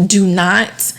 do not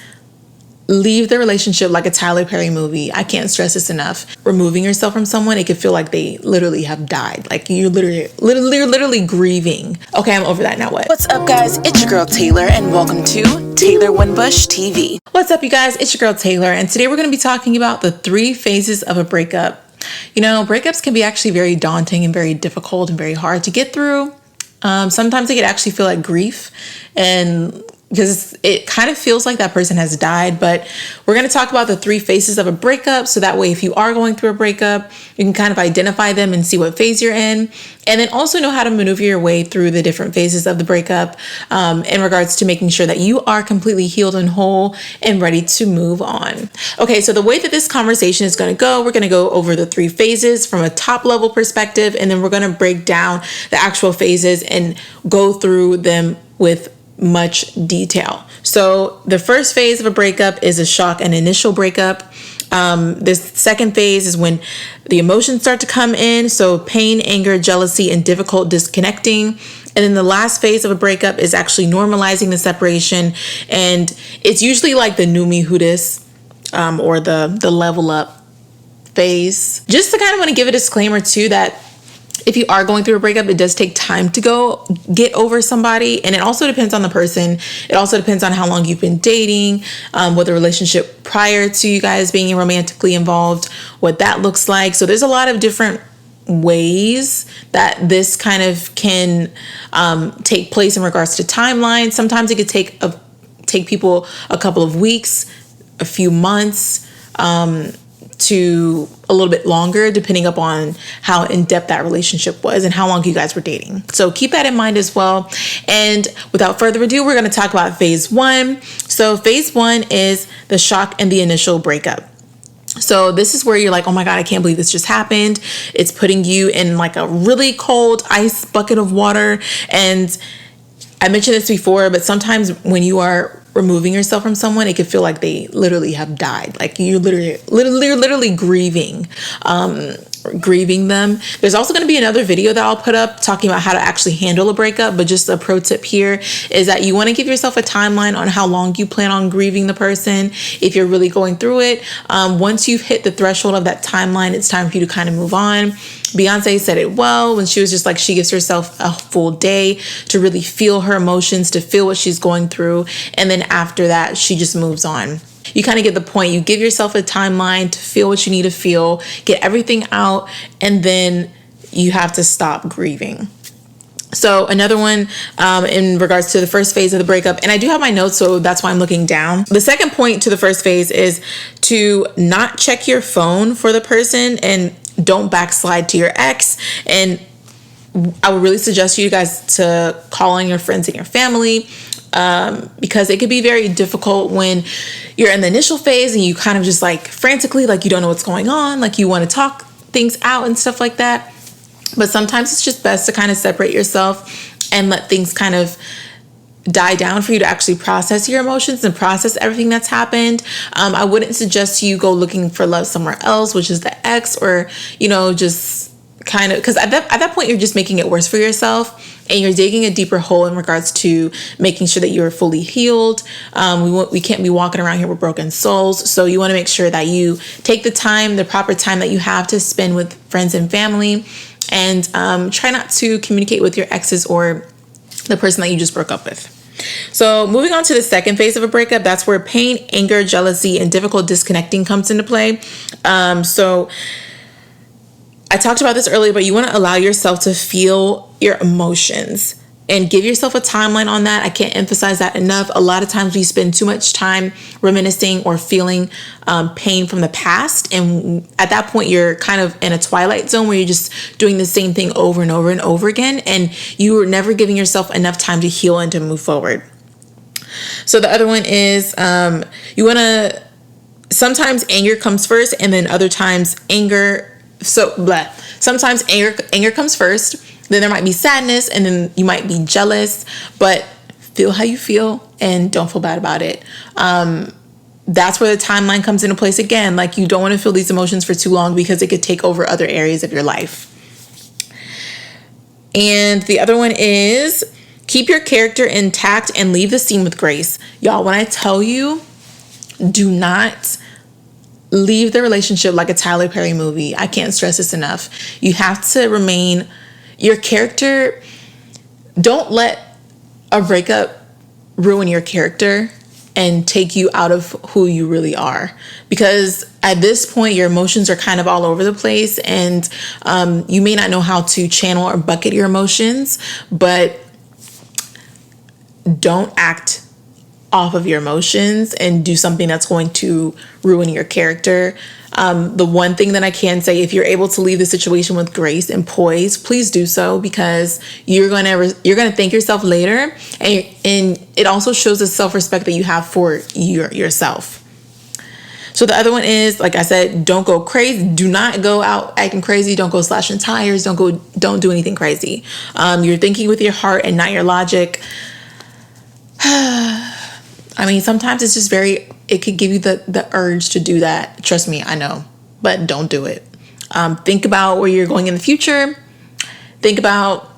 leave the relationship like a Tyler Perry movie. I can't stress this enough. Removing yourself from someone, it could feel like they literally have died. Like you're literally grieving. Okay, I'm over that. Now what? What's up, guys? It's your girl Taylor, and welcome to Taylor Winbush TV. What's up, you guys? It's your girl Taylor, and today we're going to be talking about the 3 phases of a breakup. You know, breakups can be actually very daunting and very difficult and very hard to get through. Sometimes it can actually feel like grief, and because it kind of feels like that person has died. But we're going to talk about the 3 phases of a breakup, so that way if you are going through a breakup, you can kind of identify them and see what phase you're in, and then also know how to maneuver your way through the different phases of the breakup in regards to making sure that you are completely healed and whole and ready to move on. Okay, so the way that this conversation is going to go, we're going to go over the 3 phases from a top level perspective, and then we're going to break down the actual phases and go through them with much detail. So the first phase of a breakup is a shock and initial breakup. This second phase is when the emotions start to come in. So pain, anger, jealousy, and difficult disconnecting. And then the last phase of a breakup is actually normalizing the separation. And it's usually like the new me who dis, or the level up phase. Just to kind of want to give a disclaimer too, that if you are going through a breakup, it does take time to go get over somebody. And it also depends on the person. It also depends on how long you've been dating, what the relationship prior to you guys being romantically involved, what that looks like. So there's a lot of different ways that this kind of can take place in regards to timeline. Sometimes it could take people a couple of weeks, a few months, to a little bit longer, depending upon how in-depth that relationship was and how long you guys were dating. So keep that in mind as well. And without further ado, we're going to talk about phase 1. So phase 1 is the shock and the initial breakup. So this is where you're like, oh my God, I can't believe this just happened. It's putting you in like a really cold ice bucket of water. And I mentioned this before, but sometimes when you are removing yourself from someone, it could feel like they literally have died. Like you're literally grieving them. There's also going to be another video that I'll put up talking about how to actually handle a breakup. But just a pro tip here is that you want to give yourself a timeline on how long you plan on grieving the person. If you're really going through it, once you've hit the threshold of that timeline, it's time for you to kind of move on. Beyonce said it well when she was just like, she gives herself a full day to really feel her emotions, to feel what she's going through. And then after that, she just moves on. You kind of get the point. You give yourself a timeline to feel what you need to feel, get everything out, and then you have to stop grieving. So another one in regards to the first phase of the breakup, and I do have my notes, so that's why I'm looking down. The second point to the first phase is to not check your phone for the person and don't backslide to your ex. And I would really suggest you guys to call on your friends and your family, because it could be very difficult when you're in the initial phase and you kind of just like frantically, like you don't know what's going on, like you want to talk things out and stuff like that. But sometimes it's just best to kind of separate yourself and let things kind of die down for you to actually process your emotions and process everything that's happened. I wouldn't suggest you go looking for love somewhere else, which is the ex, or, you know, just kind of, because at that point you're just making it worse for yourself, and you're digging a deeper hole in regards to making sure that you're fully healed. We can't be walking around here with broken souls. So you want to make sure that you take the proper time that you have to spend with friends and family, and try not to communicate with your exes or the person that you just broke up with. So moving on to the second phase of a breakup, that's where pain, anger, jealousy, and difficult disconnecting comes into play. So I talked about this earlier, but you want to allow yourself to feel your emotions and give yourself a timeline on that. I can't emphasize that enough. A lot of times we spend too much time reminiscing or feeling pain from the past. And at that point, you're kind of in a twilight zone where you're just doing the same thing over and over and over again. And you are never giving yourself enough time to heal and to move forward. So the other one is you want to, sometimes anger comes first, and then other times sometimes anger comes first. Then there might be sadness, and then you might be jealous, but feel how you feel and don't feel bad about it. That's where the timeline comes into place again. Like, you don't want to feel these emotions for too long because it could take over other areas of your life. And the other one is Keep your character intact and leave the scene with grace. Y'all, when I tell you, do not leave the relationship like a Tyler Perry movie. I can't stress this enough. You have to remain your character. Don't let a breakup ruin your character and take you out of who you really are. Because at this point, your emotions are kind of all over the place, and you may not know how to channel or bucket your emotions, but don't act off of your emotions and do something that's going to ruin your character. The one thing that I can say, if you're able to leave the situation with grace and poise, please do so, because you're gonna thank yourself later, and it also shows the self-respect that you have for yourself. So the other one is, like I said, don't go crazy. Do not go out acting crazy. Don't go slashing tires. Don't do anything crazy. You're thinking with your heart and not your logic. I mean, sometimes it's just it could give you the urge to do that. Trust me, I know, but don't do it. Think about where you're going in the future. Think about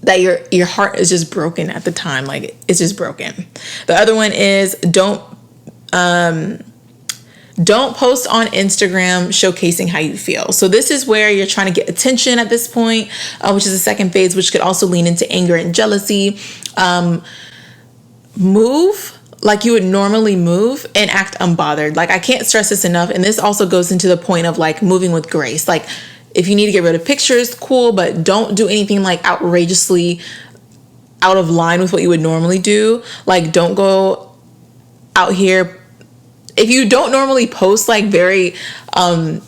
that your heart is just broken at the time. Like, it's just broken. The other one is don't post on Instagram showcasing how you feel. So this is where you're trying to get attention at this point, which is the second phase, which could also lean into anger and jealousy. Move like you would normally move and act unbothered. Like, I can't stress this enough. And this also goes into the point of like moving with grace. Like, if you need to get rid of pictures, cool, but don't do anything like outrageously out of line with what you would normally do. Like, don't go out here. If you don't normally post like very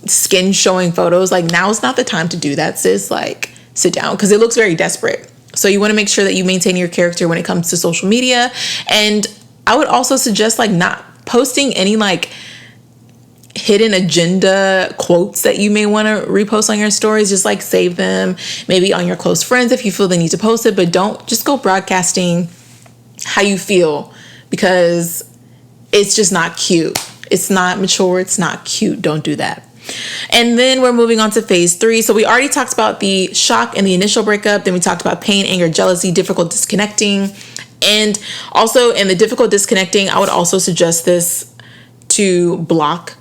skin showing photos, like, now is not the time to do that, sis. Like, sit down, because it looks very desperate. So you want to make sure that you maintain your character when it comes to social media. And I would also suggest like not posting any like hidden agenda quotes that you may want to repost on your stories. Just like save them maybe on your close friends if you feel the need to post it, but don't just go broadcasting how you feel, because it's just not cute. It's not mature. It's not cute. Don't do that. And then we're moving on to phase 3. So we already talked about the shock and the initial breakup. Then we talked about pain, anger, jealousy, difficult disconnecting. And also in the difficult disconnecting, I would also suggest this to block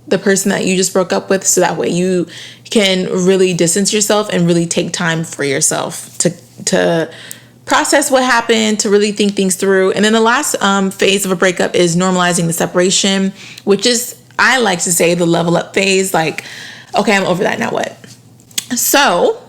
the person that you just broke up with, so that way you can really distance yourself and really take time for yourself to process what happened, to really think things through. And then the last phase of a breakup is normalizing the separation, which is, I like to say, the level up phase. Like, okay, I'm over that, now what? So,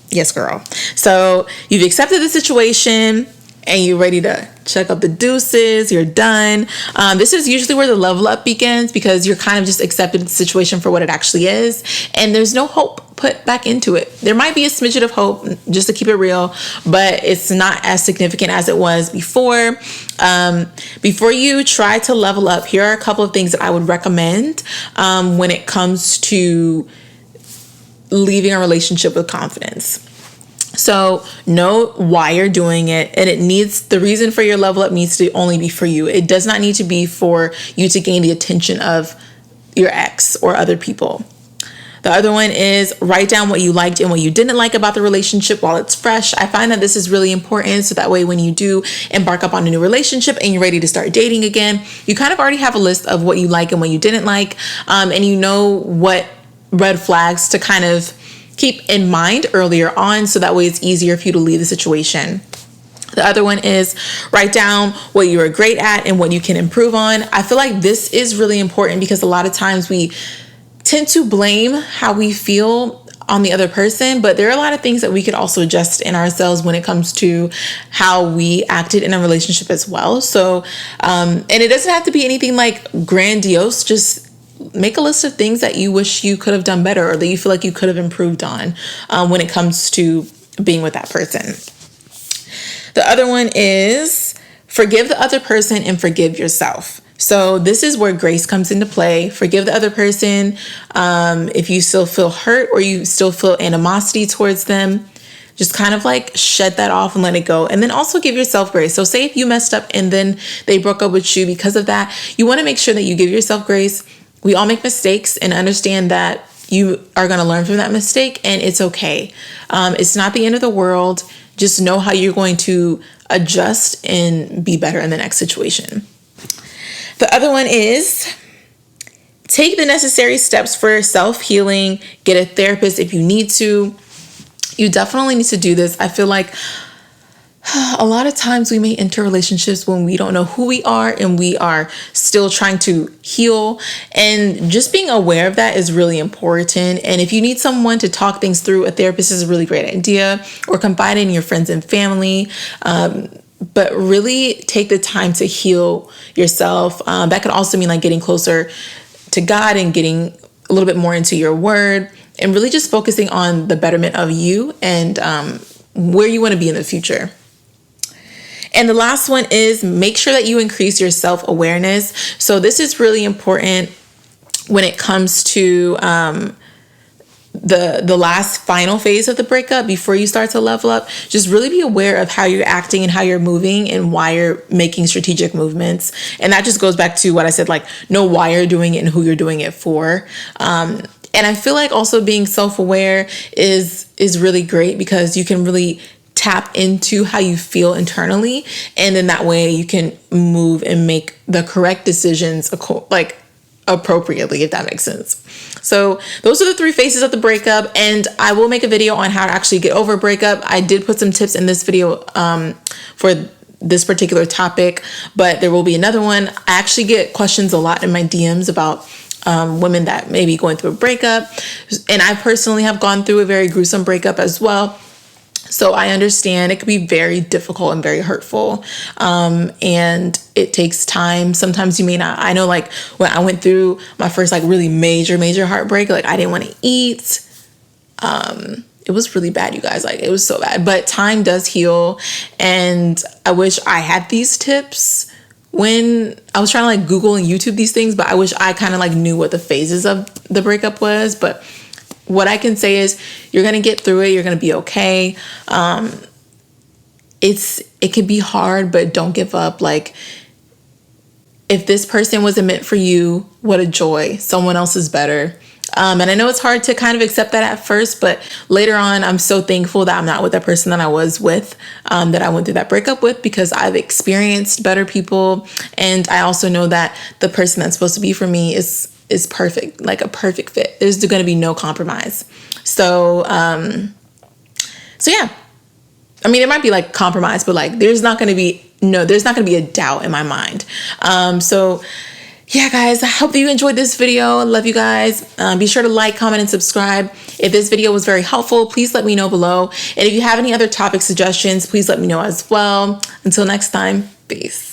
yes, girl. So you've accepted the situation and you're ready to check up the deuces. You're done. This is usually where the level up begins, because you're kind of just accepted the situation for what it actually is. And there's no hope put back into it. There might be a smidget of hope, just to keep it real, but it's not as significant as it was before. Before you try to level up, here are a couple of things that I would recommend when it comes to leaving a relationship with confidence. So know why you're doing it, and the reason for your level up needs to only be for you. It does not need to be for you to gain the attention of your ex or other people. The other one is write down what you liked and what you didn't like about the relationship while it's fresh. I find that this is really important, so that way when you do embark up on a new relationship and you're ready to start dating again, you kind of already have a list of what you like and what you didn't like, and you know what red flags to kind of keep in mind earlier on, so that way it's easier for you to leave the situation. The other one is write down what you are great at and what you can improve on. I feel like this is really important, because a lot of times we tend to blame how we feel on the other person, but there are a lot of things that we could also adjust in ourselves when it comes to how we acted in a relationship as well. So, and it doesn't have to be anything like grandiose. Just make a list of things that you wish you could have done better, or that you feel like you could have improved on when it comes to being with that person. The other one is forgive the other person and forgive yourself. So this is where grace comes into play. Forgive the other person. If you still feel hurt or you still feel animosity towards them, just kind of like shed that off and let it go. And then also give yourself grace. So say if you messed up and then they broke up with you because of that, you want to make sure that you give yourself grace. We all make mistakes, and understand that you are going to learn from that mistake, and it's okay. It's not the end of the world. just know how you're going to adjust and be better in the next situation. The other one is take the necessary steps for self-healing. Get a therapist if you need to. You definitely need to do this. I feel like a lot of times we may enter relationships when we don't know who we are and we are still trying to heal. And just being aware of that is really important. And if you need someone to talk things through, a therapist is a really great idea, or confide in your friends and family. But really take the time to heal yourself. That could also mean like getting closer to God and getting a little bit more into your word, and really just focusing on the betterment of you and where you want to be in the future. And the last one is make sure that you increase your self-awareness. So this is really important when it comes to the last final phase of the breakup before you start to level up. Just really be aware of how you're acting and how you're moving and why you're making strategic movements. And that just goes back to what I said, like know why you're doing it and who you're doing it for. And I feel like also being self-aware is really great, because you can really tap into how you feel internally, and in that way you can move and make the correct decisions like appropriately, if that makes sense. So those are the 3 phases of the breakup, and I will make a video on how to actually get over a breakup. I did put some tips in this video for this particular topic, but there will be another one. I actually get questions a lot in my DMs about women that may be going through a breakup, and I personally have gone through a very gruesome breakup as well. So I understand it could be very difficult and very hurtful. And it takes time. Sometimes you may not. I know, like when I went through my first like really major heartbreak, like I didn't want to eat. It was really bad, you guys. Like it was so bad. But time does heal. And I wish I had these tips when I was trying to like Google and YouTube these things, but I wish I kind of like knew what the phases of the breakup was. But what I can say is you're going to get through it. You're going to be okay. It can be hard, but don't give up. Like if this person wasn't meant for you, what a joy. Someone else is better. And I know it's hard to kind of accept that at first, but later on, I'm so thankful that I'm not with that person that I was with, that I went through that breakup with, because I've experienced better people. And I also know that the person that's supposed to be for me is perfect, like a perfect fit. There's going to be no compromise. So yeah, I mean, it might be like compromise, but like, there's not going to be a doubt in my mind. So yeah, guys, I hope that you enjoyed this video. I love you guys. Be sure to like, comment, and subscribe. If this video was very helpful, please let me know below. And if you have any other topic suggestions, please let me know as well. Until next time, peace.